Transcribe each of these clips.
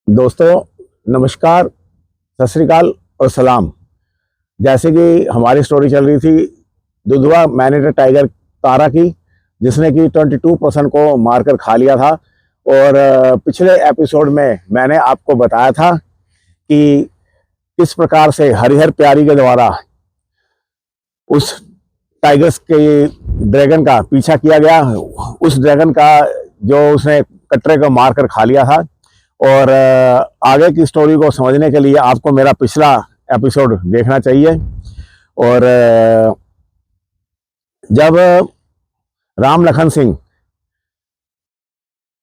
दोस्तों, नमस्कार, सत श्री अकाल और सलाम। जैसे कि हमारी स्टोरी चल रही थी दुधवा मैनेटर टाइगर तारा की, जिसने कि 22% को मारकर खा लिया था। और पिछले एपिसोड में मैंने आपको बताया था कि किस प्रकार से हरिहर प्यारी के द्वारा उस टाइगर्स के ड्रैगन का पीछा किया गया। उस ड्रैगन का जो उसने कटरे को मारकर खा लिया था। और आगे की स्टोरी को समझने के लिए आपको मेरा पिछला एपिसोड देखना चाहिए। और जब राम लखन सिंह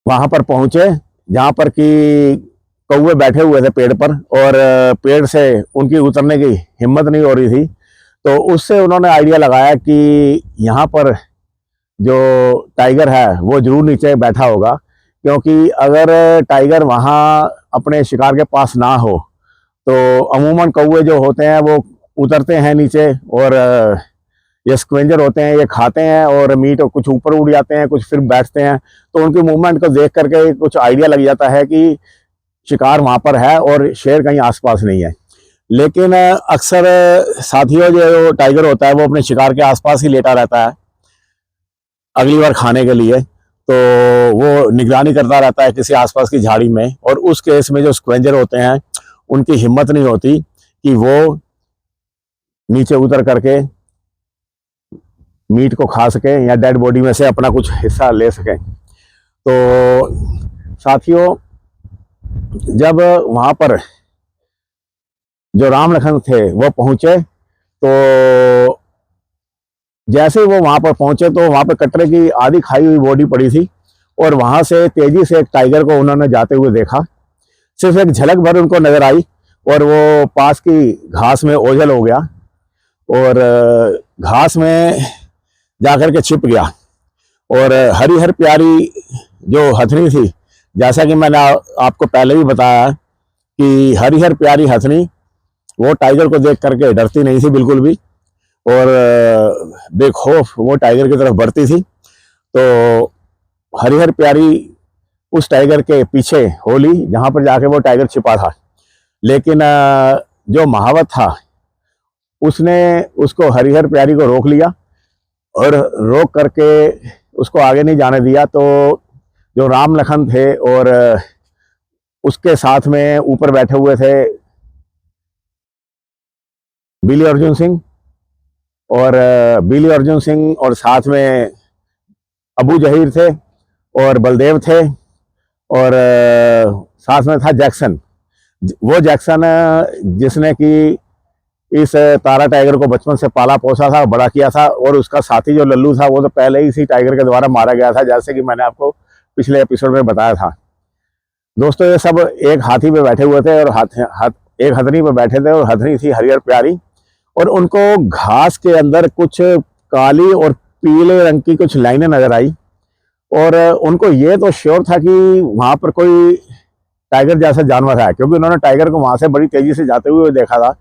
वहां पर पहुंचे जहां पर कि कौवे बैठे हुए थे पेड़ पर, और पेड़ से उनकी उतरने की हिम्मत नहीं हो रही थी, तो उससे उन्होंने आइडिया लगाया कि यहाँ पर जो टाइगर है वो जरूर नीचे बैठा होगा, क्योंकि अगर टाइगर वहाँ अपने शिकार के पास ना हो तो अमूमन कौवे जो होते हैं वो उतरते हैं नीचे, और ये स्क्वेंजर होते हैं, ये खाते हैं और मीट कुछ ऊपर उड़ जाते हैं, कुछ फिर बैठते हैं। तो उनकी मूवमेंट को देख करके कुछ आइडिया लग जाता है कि शिकार वहाँ पर है और शेर कहीं आसपास नहीं है। लेकिन अक्सर साथियों जो टाइगर होता है वो अपने शिकार के आसपास ही लेटा रहता है अगली बार खाने के लिए, तो वो निगरानी करता रहता है किसी आसपास की झाड़ी में। और उस केस में जो स्क्वेंजर होते हैं उनकी हिम्मत नहीं होती कि वो नीचे उतर करके मीट को खा सके या डेड बॉडी में से अपना कुछ हिस्सा ले सके। तो साथियों, जब वहां पर जो राम लखन थे वो पहुंचे, तो जैसे ही वो वहां पर पहुंचे तो वहां पर कटरे की आधी खाई हुई बॉडी पड़ी थी, और वहां से तेजी से एक टाइगर को उन्होंने जाते हुए देखा। सिर्फ एक झलक भर उनको नजर आई और वो पास की घास में ओझल हो गया और घास में जाकर के छिप गया। और हरिहर प्यारी जो हथनी थी, जैसा कि मैंने आपको पहले भी बताया कि हरिहर प्यारी हथनी वो टाइगर को देख करके डरती नहीं थी बिल्कुल भी, और बेखौफ वो टाइगर की तरफ बढ़ती थी। तो हरिहर प्यारी उस टाइगर के पीछे हो ली जहां पर जाके वो टाइगर छिपा था। लेकिन जो महावत था उसने उसको हरिहर प्यारी को रोक लिया और रोक करके उसको आगे नहीं जाने दिया। तो जो राम लखन थे और उसके साथ में ऊपर बैठे हुए थे बिली अर्जुन सिंह, और बिली अर्जुन सिंह और साथ में अबू जहीर थे और बलदेव थे, और साथ में था जैक्सन। वो जैक्सन जिसने कि इस तारा टाइगर को बचपन से पाला पोसा था, बड़ा किया था। और उसका साथी जो लल्लू था वो तो पहले ही इसी टाइगर के द्वारा मारा गया था, जैसे कि मैंने आपको पिछले एपिसोड में बताया था। दोस्तों, ये सब एक हाथी पे बैठे हुए थे और एक हथनी पे बैठे थे, और हथनी थी हरिहर प्यारी। और उनको घास के अंदर कुछ काली और पीले रंग की कुछ लाइनें नजर आई, और उनको ये तो श्योर था कि वहां पर कोई टाइगर जैसा जानवर है, क्योंकि उन्होंने टाइगर को वहां से बड़ी तेजी से जाते हुए देखा था।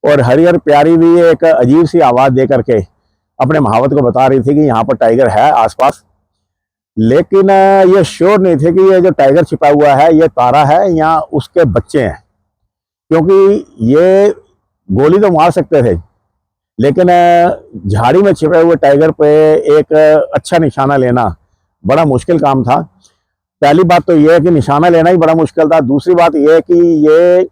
और हरिहर प्यारी भी एक अजीब सी आवाज दे करके अपने महावत को बता रही थी कि यहाँ पर टाइगर है आसपास। लेकिन ये श्योर नहीं थे कि ये जो टाइगर छिपा हुआ है ये तारा है या उसके बच्चे हैं, क्योंकि ये गोली तो मार सकते थे, लेकिन झाड़ी में छिपे हुए टाइगर पे एक अच्छा निशाना लेना बड़ा मुश्किल काम था। पहली बात तो यह है कि निशाना लेना ही बड़ा मुश्किल था। दूसरी बात यह है कि ये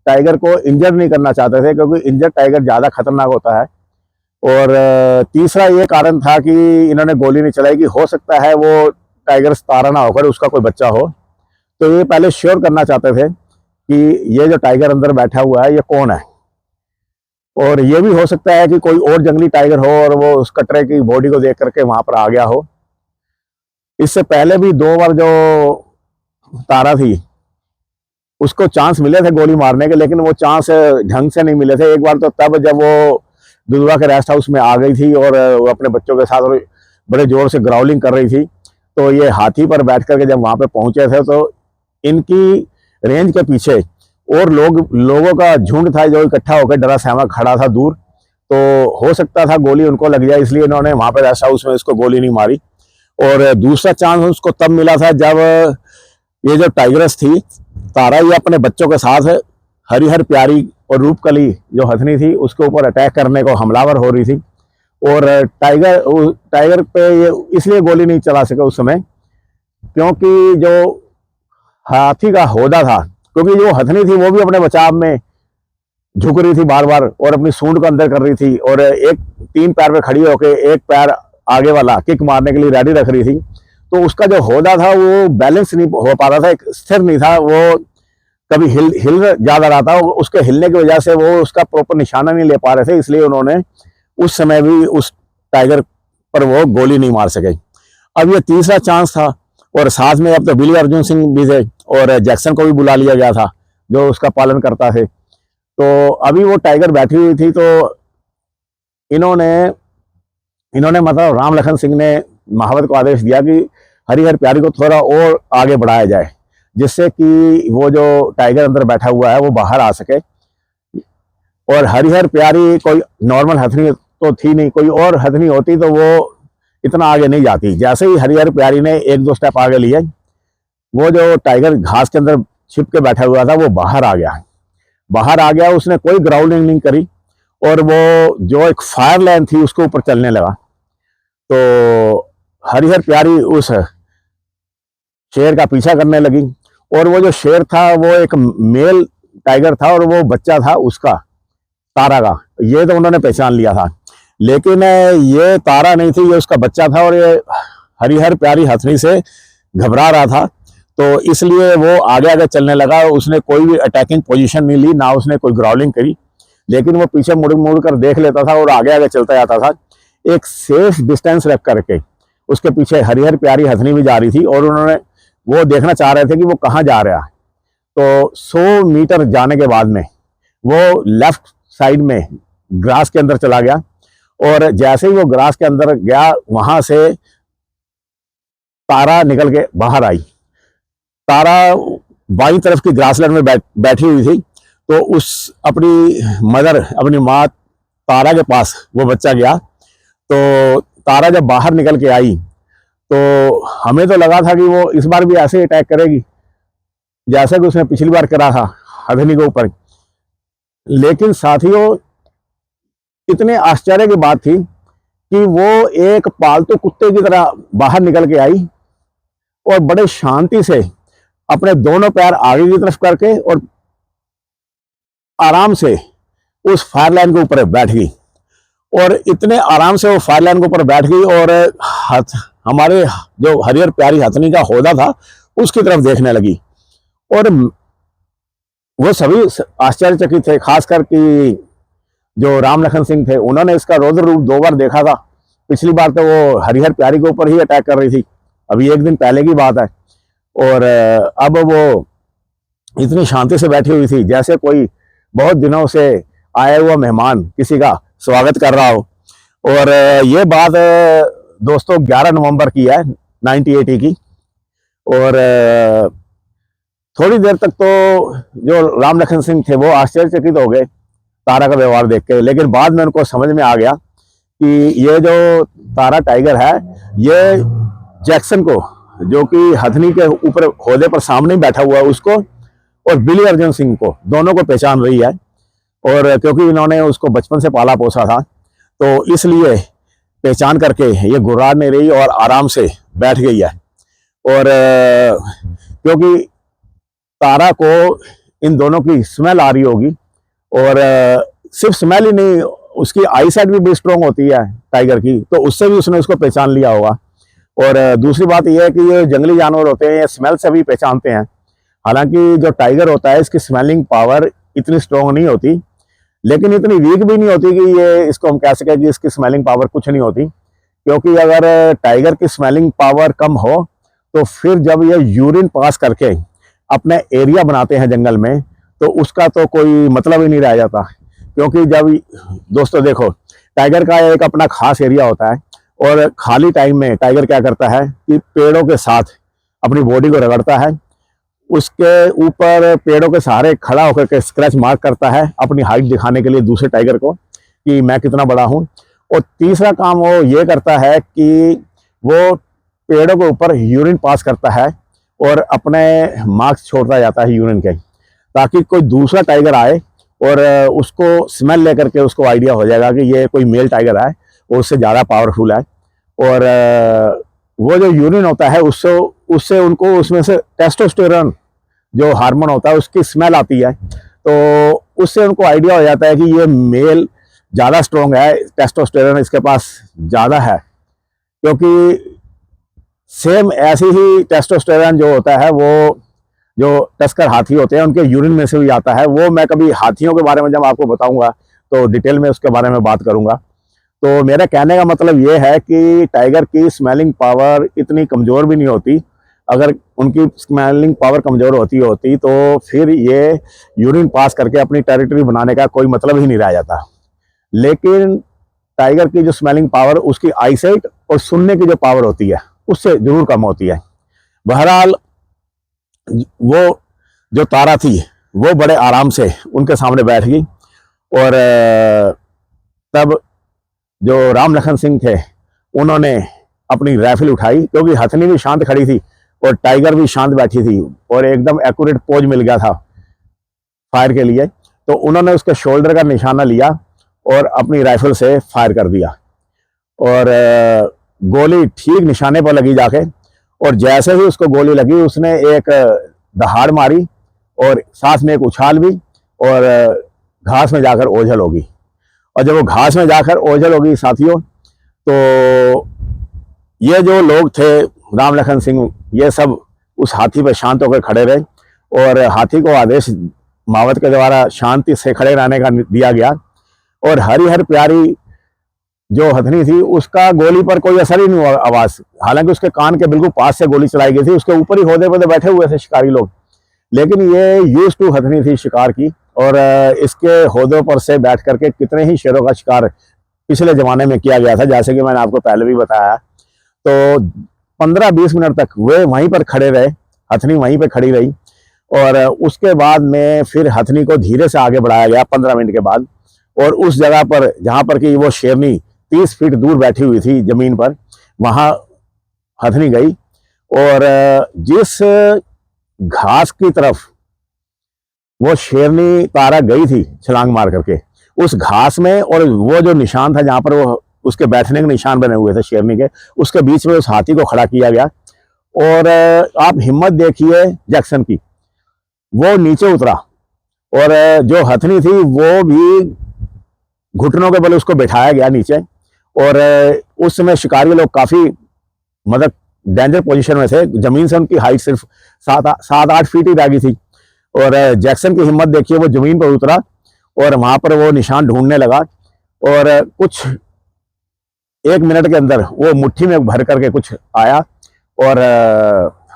टाइगर को इंजर नहीं करना चाहते थे, क्योंकि इंजर टाइगर ज़्यादा खतरनाक होता है। और तीसरा ये कारण था कि इन्होंने गोली नहीं चलाई कि हो सकता है वो टाइगर तारा ना होकर उसका कोई बच्चा हो। तो ये पहले श्योर करना चाहते थे कि ये जो टाइगर अंदर बैठा हुआ है ये कौन है। और ये भी हो सकता है कि कोई और जंगली टाइगर हो और वो उस कटरे की बॉडी को देख करके वहां पर आ गया हो। इससे पहले भी 2 बार जो तारा थी उसको चांस मिले थे गोली मारने के, लेकिन वो चांस ढंग से नहीं मिले थे। एक बार तो तब जब वो दुधवा के रेस्ट हाउस में आ गई थी और वो अपने बच्चों के साथ बड़े जोर से ग्राउलिंग कर रही थी, तो ये हाथी पर बैठ करके जब वहां पे पहुंचे थे तो इनकी रेंज के पीछे और लोगों का झुंड था जो इकट्ठा होकर डरा सहमा खड़ा था दूर। तो हो सकता था गोली उनको लग जाए, इसलिए इन्होंने वहां पे रेस्ट हाउस में इसको गोली नहीं मारी। और दूसरा चांस उसको तब मिला था जब ये जो टाइग्रेस थी तारा ये अपने बच्चों के साथ हरिहर प्यारी और रूपकली जो हथनी थी उसके ऊपर अटैक करने को हमलावर हो रही थी। और टाइगर पे ये इसलिए गोली नहीं चला सके उस समय क्योंकि जो हाथी का होदा था, क्योंकि जो हथनी थी वो भी अपने बचाव में झुक रही थी बार बार और अपनी सूंड को अंदर कर रही थी और एक 3 पैर पे खड़ी होकर एक पैर आगे वाला किक मारने के लिए रेडी रख रही थी। तो उसका जो होदा था वो बैलेंस नहीं हो पा रहा था, एक स्थिर नहीं था, वो कभी हिल हिल ज्यादा रहा था। उसके हिलने की वजह से वो उसका प्रॉपर निशाना नहीं ले पा रहे थे, इसलिए उन्होंने उस समय भी उस टाइगर पर वो गोली नहीं मार सके। अब ये तीसरा चांस था और साथ में अब तो बिली अर्जुन सिंह भी थे और जैक्सन को भी बुला लिया गया था जो उसका पालन करता थे। तो अभी वो टाइगर बैठी हुई थी, तो इन्होंने मतलब राम लखन सिंह ने महावत को आदेश दिया कि हरिहर प्यारी को थोड़ा और आगे बढ़ाया जाए जिससे कि वो जो टाइगर अंदर बैठा हुआ है वो बाहर आ सके। और हरिहर प्यारी कोई नॉर्मल हथनी तो थी नहीं, कोई और हथनी होती तो वो इतना आगे नहीं जाती। जैसे ही हरिहर प्यारी ने 1-2 स्टेप आगे लिए, वो जो टाइगर घास के अंदर छिप के बैठा हुआ था वो बाहर आ गया। उसने कोई ग्राउंडिंग नहीं करी और वो जो एक फायर लाइन थी उसके ऊपर चलने लगा। तो हरिहर प्यारी उस शेर का पीछा करने लगी और वो जो शेर था वो एक मेल टाइगर था और वो बच्चा था उसका, तारा का। ये तो उन्होंने पहचान लिया था, लेकिन ये तारा नहीं थी, ये उसका बच्चा था और ये हरिहर प्यारी हथनी से घबरा रहा था। तो इसलिए वो आगे आगे चलने लगा। उसने कोई भी अटैकिंग पोजीशन नहीं ली, ना उसने कोई ग्राउलिंग करी, लेकिन वो पीछे मुड़ कर देख लेता था और आगे आगे चलता जाता था एक सेफ डिस्टेंस रख करके। उसके पीछे हरिहर प्यारी हथनी भी जा रही थी और वो देखना चाह रहे थे कि वो कहाँ जा रहा है। तो 100 मीटर जाने के बाद में वो लेफ्ट साइड में ग्रास के अंदर चला गया और जैसे ही वो ग्रास के अंदर गया वहां से तारा निकल के बाहर आई। तारा बाईं तरफ की ग्रासलैंड में बैठी हुई थी। तो अपनी माँ तारा के पास वो बच्चा गया। तो तारा जब बाहर निकल के आई तो हमें तो लगा था कि वो इस बार भी ऐसे अटैक करेगी जैसा कि उसने पिछली बार करा था हथनी के ऊपर। लेकिन साथियों, इतने आश्चर्य की बात थी कि वो एक पालतू कुत्ते की तरह बाहर निकल के आई और बड़े शांति से अपने दोनों पैर आगे की तरफ करके और आराम से उस फायर लाइन के ऊपर बैठ गई। और इतने आराम से वो फायर लाइन के ऊपर बैठ गई और हमारे जो हरिहर प्यारी हथनी का होदा था उसकी तरफ देखने लगी। और वो सभी आश्चर्यचकित थे, खासकर कि जो राम लखन सिंह थे, उन्होंने इसका रौद्र रूप 2 बार देखा था। पिछली बार तो वो हरिहर प्यारी के ऊपर ही अटैक कर रही थी, अभी 1 दिन पहले की बात है। और अब वो इतनी शांति से बैठी हुई थी जैसे कोई बहुत दिनों से आया हुआ मेहमान किसी का स्वागत कर रहा हो। और ये बात दोस्तों 11 नवंबर की है 1980 की। और थोड़ी देर तक तो जो राम लखन सिंह थे वो आश्चर्यचकित हो गए तारा का व्यवहार देख के, लेकिन बाद में उनको समझ में आ गया कि ये जो तारा टाइगर है ये जैक्सन को, जो कि हथनी के ऊपर होदे पर सामने बैठा हुआ है, उसको और बिली अर्जुन सिंह को, दोनों को पहचान रही है। और क्योंकि इन्होंने उसको बचपन से पाला पोसा था तो इसलिए पहचान करके ये गुर्रार नहीं रही और आराम से बैठ गई है। और क्योंकि तारा को इन दोनों की स्मेल आ रही होगी, और सिर्फ स्मेल ही नहीं, उसकी आई साइट भी बड़ी स्ट्रॉन्ग होती है टाइगर की, तो उससे भी उसने उसको पहचान लिया होगा। और दूसरी बात यह है कि ये जंगली जानवर होते हैं, ये स्मेल से भी पहचानते हैं। हालांकि जो टाइगर होता है इसकी स्मेलिंग पावर इतनी स्ट्रॉन्ग नहीं होती, लेकिन इतनी वीक भी नहीं होती कि ये इसको हम कह सकें कि इसकी स्मेलिंग पावर कुछ नहीं होती। क्योंकि अगर टाइगर की स्मेलिंग पावर कम हो तो फिर जब ये यूरिन पास करके अपने एरिया बनाते हैं जंगल में तो उसका तो कोई मतलब ही नहीं रह जाता। क्योंकि जब दोस्तों देखो, टाइगर का एक अपना खास एरिया होता है और खाली टाइम में टाइगर क्या करता है कि पेड़ों के साथ अपनी बॉडी को रगड़ता है, उसके ऊपर पेड़ों के सहारे खड़ा होकर के स्क्रैच मार्क करता है अपनी हाइट दिखाने के लिए दूसरे टाइगर को कि मैं कितना बड़ा हूं। और तीसरा काम वो ये करता है कि वो पेड़ों के ऊपर यूरिन पास करता है और अपने मार्क्स छोड़ता जाता है यूरिन के, ताकि कोई दूसरा टाइगर आए और उसको स्मेल लेकर के उसको आइडिया हो जाएगा कि ये कोई मेल टाइगर है और उससे ज़्यादा पावरफुल है। और वो जो यूरिन होता है उससे उससे उनको उसमें से टेस्टोस्टेरोन जो हार्मोन होता है उसकी स्मेल आती है, तो उससे उनको आइडिया हो जाता है कि ये मेल ज़्यादा स्ट्रॉन्ग है, टेस्टोस्टेरोन इसके पास ज़्यादा है। क्योंकि सेम ऐसी ही टेस्टोस्टेरोन जो होता है वो जो टस्कर हाथी होते हैं उनके यूरिन में से भी आता है। वो मैं कभी हाथियों के बारे में जब आपको बताऊंगा तो डिटेल में उसके बारे में बात करूंगा। तो मेरा कहने का मतलब ये है कि टाइगर की स्मेलिंग पावर इतनी कमज़ोर भी नहीं होती। अगर उनकी स्मेलिंग पावर कमज़ोर होती तो फिर ये यूरिन पास करके अपनी टेरिटरी बनाने का कोई मतलब ही नहीं रह जाता। लेकिन टाइगर की जो स्मेलिंग पावर, उसकी आईसाइट और सुनने की जो पावर होती है उससे जरूर कम होती है। बहरहाल वो जो तारा थी वो बड़े आराम से उनके सामने बैठ गई और तब जो राम लखन सिंह थे उन्होंने अपनी राइफल उठाई, क्योंकि हथनी भी शांत खड़ी थी और टाइगर भी शांत बैठी थी और एकदम एक्यूरेट पोज मिल गया था फायर के लिए। तो उन्होंने उसके शोल्डर का निशाना लिया और अपनी राइफल से फायर कर दिया और गोली ठीक निशाने पर लगी जाके। और जैसे ही उसको गोली लगी उसने एक दहाड़ मारी और साथ में एक उछाल भी और घास में जाकर ओझल होगी। और जब वो घास में जाकर ओझल होगी साथियों, तो ये जो लोग थे राम लखन सिंह, ये सब उस हाथी पर शांत होकर खड़े रहे और हाथी को आदेश मावत के द्वारा शांति से खड़े रहने का दिया गया। और हरिहर प्यारी जो हथनी थी उसका गोली पर कोई असर ही नहीं हुआ आवाज, हालांकि उसके कान के बिल्कुल पास से गोली चलाई गई थी। उसके ऊपर ही होदे पे बैठे हुए थे शिकारी लोग, लेकिन ये यूज टू हथनी थी शिकार की और इसके होदों पर से बैठ करके कितने ही शेरों का शिकार पिछले जमाने में किया गया था, जैसे कि मैंने आपको पहले भी बताया। तो 15-20 मिनट तक वे वहीं पर खड़े रहे, हथनी वहीं पर खड़ी रही और उसके बाद में फिर हथनी को धीरे से आगे बढ़ाया गया 15 मिनट के बाद। और उस जगह पर जहां पर कि वो शेरनी 30 फीट दूर बैठी हुई थी जमीन पर, वहां हथनी गई और जिस घास की तरफ वो शेरनी तारा गई थी छलांग मार करके, उस घास में और वो जो निशान था जहां पर वो उसके बैठने के निशान बने हुए थे शेरनी के, उसके बीच में उस हाथी को खड़ा किया गया। और आप हिम्मत देखिए जैक्सन की, वो नीचे उतरा और जो हथनी थी वो भी घुटनों के बल उसको बैठाया गया नीचे। और उस समय शिकारी लोग काफी मतलब डेंजर पोजीशन में थे, जमीन से उनकी हाइट सिर्फ 7-8 फीट ही रह गई थी। और जैक्सन की हिम्मत देखिए, वो जमीन पर उतरा और वहां पर वो निशान ढूंढने लगा और कुछ 1 मिनट के अंदर वो मुट्ठी में भर करके कुछ आया और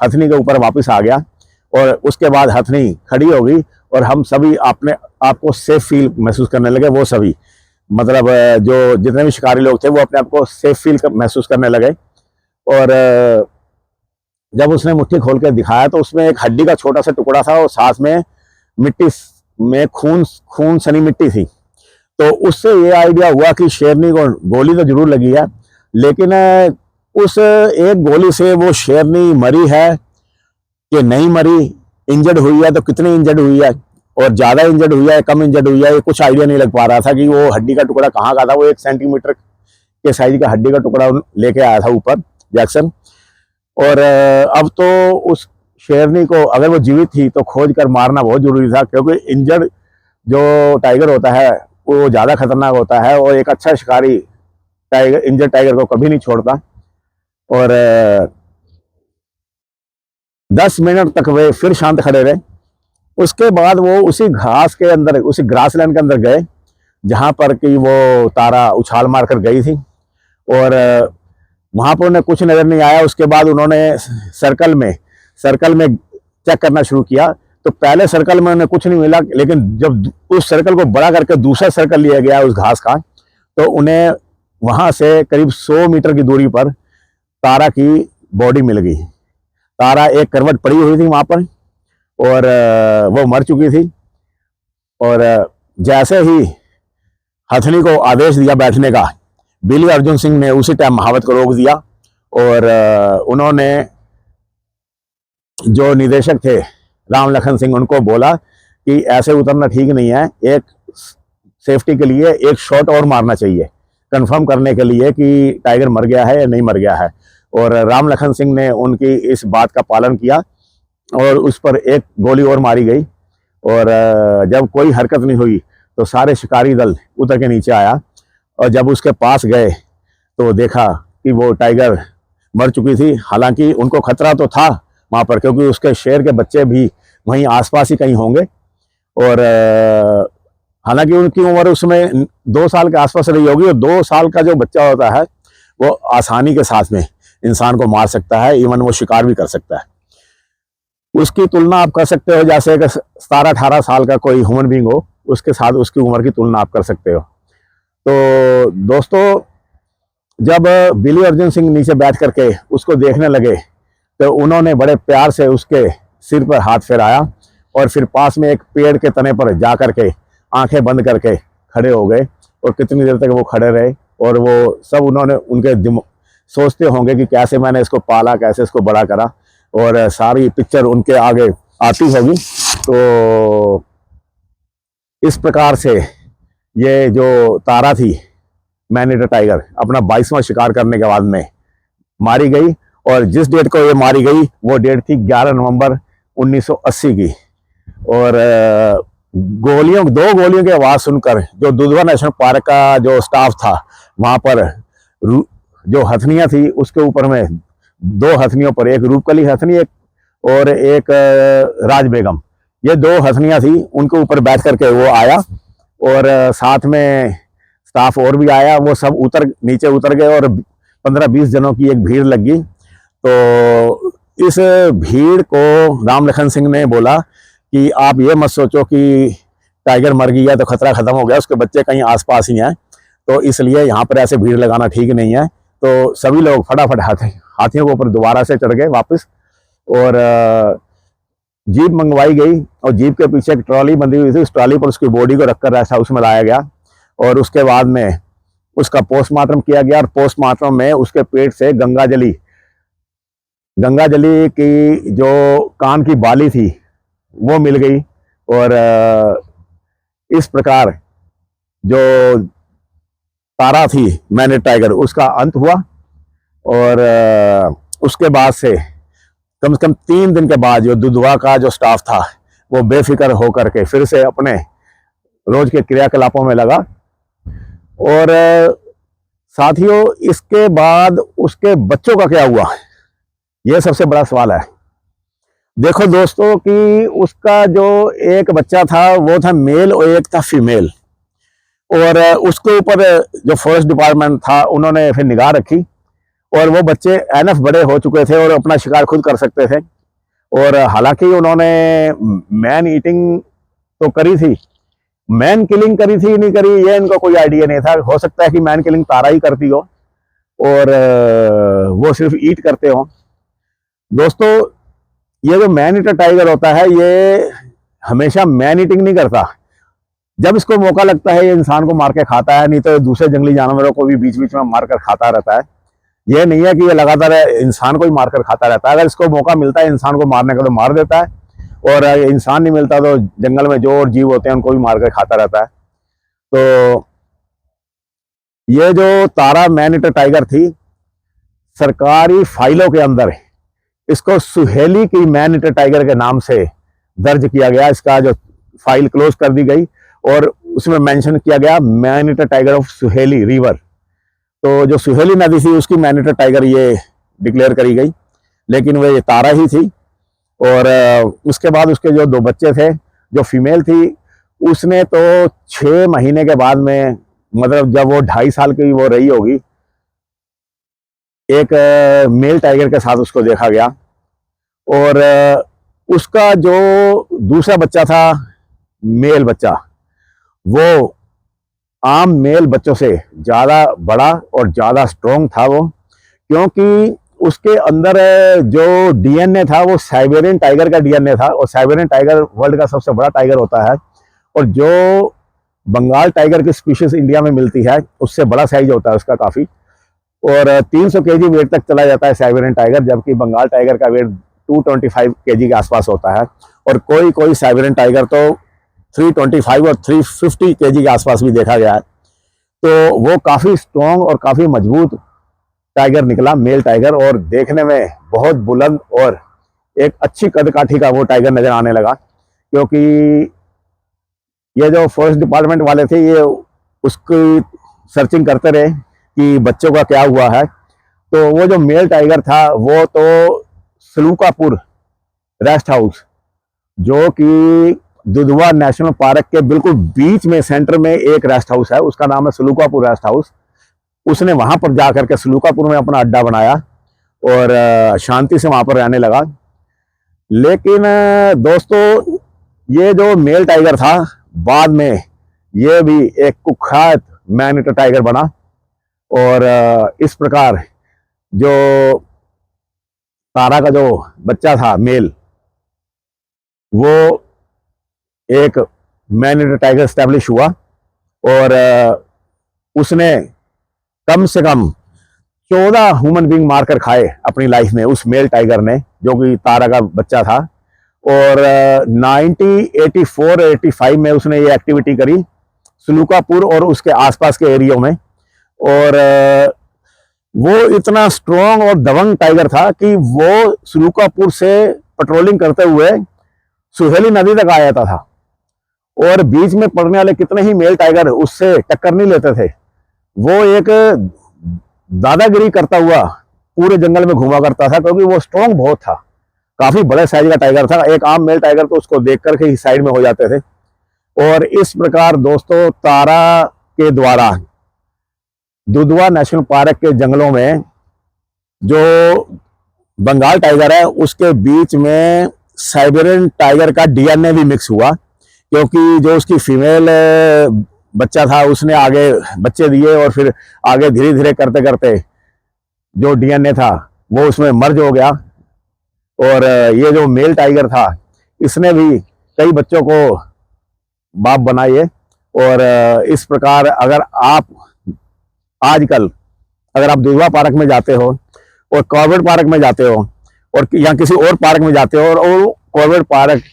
हथनी के ऊपर वापस आ गया। और उसके बाद हथनी खड़ी हो गई और हम सभी अपने आपको सेफ फील महसूस करने लगे। वो सभी मतलब जो जितने भी शिकारी लोग थे वो अपने आप को सेफ फील महसूस करने लगे। और जब उसने मुट्ठी खोल कर दिखाया तो उसमें एक हड्डी का छोटा सा टुकड़ा था और साथ में मिट्टी में खून सनी मिट्टी थी। तो उससे ये आइडिया हुआ कि शेरनी को गोली तो जरूर लगी है, लेकिन उस एक गोली से वो शेरनी मरी है कि नहीं मरी, इंजर्ड हुई है तो कितनी इंजर्ड हुई है और ज्यादा इंजर्ड हुई है कम इंजर्ड हुई है, ये कुछ आइडिया नहीं लग पा रहा था कि वो हड्डी का टुकड़ा कहाँ का था। वो 1 सेंटीमीटर के साइज का हड्डी का टुकड़ा लेके आया था ऊपर जैक्सन। और अब तो उस शेरनी को अगर वो जीवित थी तो खोज कर मारना बहुत जरूरी था, क्योंकि इंजर्ड जो टाइगर होता है वो ज्यादा खतरनाक होता है और एक अच्छा शिकारी टाइगर इंजर्ड टाइगर को कभी नहीं छोड़ता। और 10 मिनट तक वे फिर शांत खड़े रहे। उसके बाद वो उसी घास के अंदर, उसी ग्रासलैंड के अंदर गए जहां पर कि वो तारा उछाल मारकर गई थी और वहां पर उन्हें कुछ नजर नहीं आया। उसके बाद उन्होंने सर्कल में चेक करना शुरू किया तो पहले सर्कल में उन्हें कुछ नहीं मिला, लेकिन जब उस सर्कल को बड़ा करके दूसरा सर्कल लिया गया उस घास का, तो उन्हें वहां से करीब 100 मीटर की दूरी पर तारा की बॉडी मिल गई। तारा एक करवट पड़ी हुई थी वहां पर और वो मर चुकी थी। और जैसे ही हथनी को आदेश दिया बैठने का, बिली अर्जुन सिंह ने उसी टाइम महावत को रोक दिया और उन्होंने जो निदेशक थे राम लखन सिंह, उनको बोला कि ऐसे उतरना ठीक नहीं है, एक सेफ्टी के लिए एक शॉट और मारना चाहिए कंफर्म करने के लिए कि टाइगर मर गया है या नहीं मर गया है। और राम लखन सिंह ने उनकी इस बात का पालन किया और उस पर एक गोली और मारी गई। और जब कोई हरकत नहीं हुई तो सारे शिकारी दल उतर के नीचे आया और जब उसके पास गए तो देखा कि वो टाइगर मर चुकी थी। हालांकि उनको खतरा तो था वहाँ पर, क्योंकि उसके शेर के बच्चे भी वहीं आसपास ही कहीं होंगे। और हालांकि उनकी उम्र उसमें 2 साल के आसपास रही होगी, और 2 साल का जो बच्चा होता है वो आसानी के साथ में इंसान को मार सकता है, इवन वो शिकार भी कर सकता है। उसकी तुलना आप कर सकते हो जैसे एक 17-18 साल का कोई ह्यूमन बींग हो, उसके साथ उसकी उम्र की तुलना आप कर सकते हो। तो दोस्तों, जब बिली अर्जुन सिंह नीचे बैठ करके उसको देखने लगे तो उन्होंने बड़े प्यार से उसके सिर पर हाथ फेराया और फिर पास में एक पेड़ के तने पर जा करके आंखें बंद करके खड़े हो गए। और कितनी देर तक वो खड़े रहे, और वो सब उन्होंने उनके सोचते होंगे कि कैसे मैंने इसको पाला, कैसे इसको बड़ा करा, और सारी पिक्चर उनके आगे आती होगी। तो इस प्रकार से ये जो तारा थी मैन ईटर टाइगर अपना 22वां शिकार करने के बाद में मारी गई। और जिस डेट को ये मारी गई वो डेट थी 11 नवंबर 1980 की। और दो गोलियों की आवाज़ सुनकर जो दुधवा नेशनल पार्क का जो स्टाफ था वहाँ पर, जो हथनियाँ थी उसके ऊपर में 2 हथनियों पर, एक रूपकली हथनी एक और एक राज बेगम, ये 2 हथनियाँ थी, उनके ऊपर बैठ करके वो आया। और साथ में स्टाफ और भी आया, वो सब नीचे उतर गए और 15-20 जनों की एक भीड़ लगी। तो इस भीड़ को राम लखन सिंह ने बोला कि आप ये मत सोचो कि टाइगर मर गया तो खतरा खत्म हो गया, उसके बच्चे कहीं आसपास ही हैं, तो इसलिए यहाँ पर ऐसे भीड़ लगाना ठीक नहीं है। तो सभी लोग फटाफट हाथियों के ऊपर दोबारा से चढ़ गए वापस, और जीप मंगवाई गई और जीप के पीछे एक ट्रॉली बंधी हुई थी, उस ट्रॉली पर उसकी बॉडी को रखकर रेस्ट हाउस में लाया गया। और उसके बाद में उसका पोस्टमार्टम किया गया, और पोस्टमार्टम में उसके पेट से गंगाजली की जो कान की बाली थी वो मिल गई। और इस प्रकार जो तारा थी मैन ईटर टाइगर उसका अंत हुआ। और उसके बाद से कम से कम 3 दिन के बाद जो दुधवा का जो स्टाफ था वो बेफिक्र होकर के फिर से अपने रोज के क्रियाकलापों में लगा। और साथियों, इसके बाद उसके बच्चों का क्या हुआ, यह सबसे बड़ा सवाल है। देखो दोस्तों कि उसका जो एक बच्चा था वो था मेल और एक था फीमेल, और उसके ऊपर जो फॉरेस्ट डिपार्टमेंट था उन्होंने फिर निगाह रखी, और वो बच्चे एनफ बड़े हो चुके थे और अपना शिकार खुद कर सकते थे। और हालांकि उन्होंने मैन ईटिंग तो करी थी, मैन किलिंग करी थी नहीं करी ये इनको कोई आइडिया नहीं था। हो सकता है कि मैन किलिंग तारा ही करती हो और वो सिर्फ ईट करते हो। दोस्तों, ये जो मैन ईटर टाइगर होता है ये हमेशा मैन ईटिंग नहीं करता। जब इसको मौका लगता है ये इंसान को मार के खाता है, नहीं तो दूसरे जंगली जानवरों को भी बीच बीच में मारकर खाता रहता है। ये नहीं है कि ये लगातार इंसान को ही मारकर खाता रहता है। अगर इसको मौका मिलता है इंसान को मारने का तो मार देता है, और इंसान नहीं मिलता तो जंगल में जो और जीव होते हैं उनको भी मारकर खाता रहता है। तो ये जो तारा मैन ईटर टाइगर थी, सरकारी फाइलों के अंदर इसको सुहेली की मैन ईटर टाइगर के नाम से दर्ज किया गया। इसका जो फाइल क्लोज कर दी गई और उसमें मेंशन किया गया man eater tiger of Suheli river. तो जो सुहेली नदी थी उसकी मैन ईटर टाइगर ये डिक्लेयर करी गई, लेकिन वो ये तारा ही थी। और उसके बाद उसके जो 2 बच्चे थे, जो फीमेल थी उसने तो 6 महीने के बाद में, मतलब जब वो 2.5 साल की वो रही होगी, एक मेल टाइगर के साथ उसको देखा गया। और उसका जो दूसरा बच्चा था, मेल बच्चा, वो आम मेल बच्चों से ज़्यादा बड़ा और ज़्यादा स्ट्रॉन्ग था वो, क्योंकि उसके अंदर जो डीएनए था वो साइबेरियन टाइगर का डीएनए था। और साइबेरियन टाइगर वर्ल्ड का सबसे बड़ा टाइगर होता है, और जो बंगाल टाइगर की स्पीशीज इंडिया में मिलती है उससे बड़ा साइज होता है उसका काफ़ी। और 300 केजी वेट तक चला जाता है साइबेरियन टाइगर, जबकि बंगाल टाइगर का वेट 225 केजी के आसपास होता है, और कोई कोई साइबेरियन टाइगर तो 325 और 350 केजी के आसपास भी देखा गया है। तो वो काफ़ी स्ट्रॉन्ग और काफ़ी मजबूत टाइगर निकला, मेल टाइगर, और देखने में बहुत बुलंद और एक अच्छी कदकाठी का वो टाइगर नजर आने लगा। क्योंकि ये जो फॉरेस्ट डिपार्टमेंट वाले थे, ये उसकी सर्चिंग करते रहे कि बच्चों का क्या हुआ है। तो वो जो मेल टाइगर था वो तो सलूकापुर रेस्ट हाउस, जो कि दुधवा नेशनल पार्क के बिल्कुल बीच में सेंटर में एक रेस्ट हाउस है, उसका नाम है सलूकापुर रेस्ट हाउस। उसने वहां पर जाकर के सलूकापुर में अपना अड्डा बनाया और शांति से वहां पर रहने लगा। लेकिन दोस्तों, ये जो मेल टाइगर था, बाद में ये भी एक कुख्यात मैन ईटर टाइगर बना, और इस प्रकार जो तारा का जो बच्चा था मेल, वो एक मैन ईटर टाइगर स्टैब्लिश हुआ, और उसने कम से कम 14 ह्यूमन बींग मारकर खाए अपनी लाइफ में, उस मेल टाइगर ने, जो कि तारा का बच्चा था। और 1984-85 में उसने ये एक्टिविटी करी सलूकापुर और उसके आसपास के एरिया में। और वो इतना स्ट्रॉन्ग और दबंग टाइगर था कि वो सलूकापुर से पेट्रोलिंग करते हुए सुहेली नदी तक आ जाता था, और बीच में पड़ने वाले कितने ही मेल टाइगर उससे टक्कर नहीं लेते थे। वो एक दादागिरी करता हुआ पूरे जंगल में घुमा करता था, क्योंकि वो स्ट्रॉन्ग बहुत था, काफी बड़े साइज का टाइगर था। एक आम मेल टाइगर तो उसको देख करके ही साइड में हो जाते थे। और इस प्रकार दोस्तों, तारा के द्वारा दुधवा नेशनल पार्क के जंगलों में जो बंगाल टाइगर है, उसके बीच में साइबेरियन टाइगर का डीएनए भी मिक्स हुआ। क्योंकि जो उसकी फीमेल बच्चा था, उसने आगे बच्चे दिए, और फिर आगे धीरे धीरे करते करते जो डीएनए था वो उसमें मर्ज हो गया। और ये जो मेल टाइगर था, इसने भी कई बच्चों को बाप बनाए। और इस प्रकार अगर आप आजकल अगर आप दुधवा पार्क में जाते हो, और कॉर्बेट पार्क में जाते हो, और या किसी और पार्क में जाते हो, और कॉर्बेट पार्क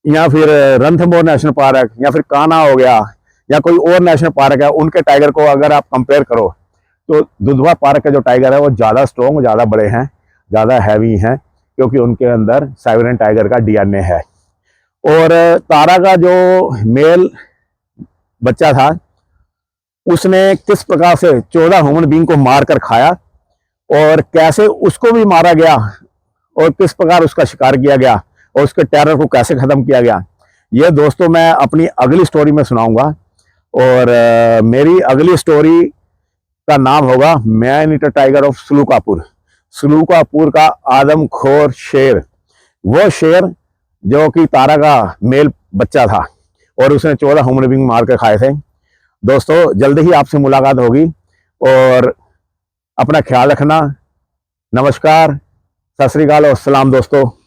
या फिर रणथंभौर नेशनल पार्क या फिर कान्हा हो गया या कोई और नेशनल पार्क है, उनके टाइगर को अगर आप कंपेयर करो, तो दुधवा पार्क के जो टाइगर है वो ज़्यादा स्ट्रॉन्ग, ज़्यादा बड़े हैं, ज़्यादा हैवी हैं, क्योंकि उनके अंदर साइबेरियन टाइगर का डीएनए है। और तारा का जो मेल बच्चा था, उसने किस प्रकार से 14 ह्यूमन बींग को मार कर खाया, और कैसे उसको भी मारा गया, और किस प्रकार उसका शिकार किया गया, और उसके टेरर को कैसे खत्म किया गया, ये दोस्तों मैं अपनी अगली स्टोरी में सुनाऊंगा। और मेरी अगली स्टोरी का नाम होगा मैन ईटर टाइगर ऑफ सलूकापुर। सलूकापुर का आदमखोर शेर, वो शेर जो कि तारा का मेल बच्चा था, और उसने 14 ह्यूमन बींग मार कर खाए थे। दोस्तों, जल्दी ही आपसे मुलाकात होगी, और अपना ख्याल रखना। नमस्कार, सत श्री अकाल और सलाम दोस्तों।